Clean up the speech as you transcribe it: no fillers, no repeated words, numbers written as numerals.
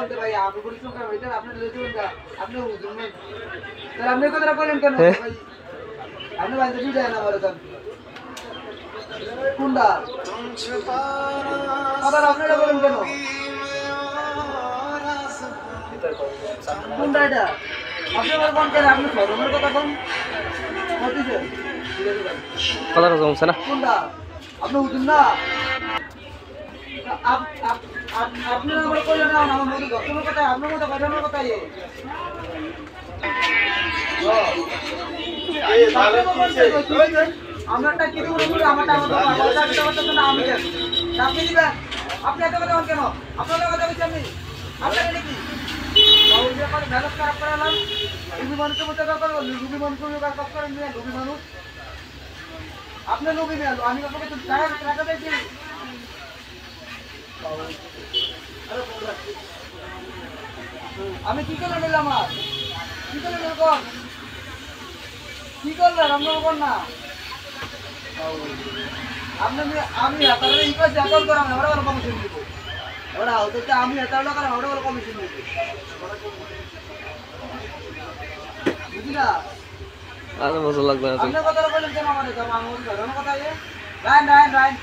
বলতে ভাই আমি পরিশ্রম করে ভাই আপনি লয়ে যাবেন না আপনি বুঝুন না তাহলে আপনি কথা বলেন কেন ভাই আপনি বাইরে দিয়ে দেন আমার কাছে কোনটা কথা আপনারা বলেন কেন কোনটা এটা আপনি আমার কোন কেন আপনি সরমের কথা কোন কতিছে কথাটা জমছে না কোনটা আপনি বুঝুন না আপনি আমার কইলেন না আমার মধ্যে দর্শনের কথা আপনার মধ্যে পাঠানোর কথা আমারটা কি বলবো আমারটা আমি আপনি দিবেন আপনি এত কথা কেন আপনার কথা বলছি আমি আপনার নাকি মেহনত খারাপ করালাম রুবি মানুষের মধ্যে করবো রুবি মানুষের কাজ করেন রুবি মানুষ আপনার রুবি মেল আমি আপনাকে টাকা দিয়েছি আমি কি করে নিলাম আর কি করে নিল কি করলেন আপনার কর না আপনি আমি আপনারা এই কাজ এখন করাম আমরা ওর কমিশন দিব ওরা হতে আমি এত টাকা করাম ওরা ওর কমিশন দিব বুঝলি না আর মজা লাগবে না আপনি কথা বলেন কেন আমাদের আমার কথা রাইন রাইন রাইন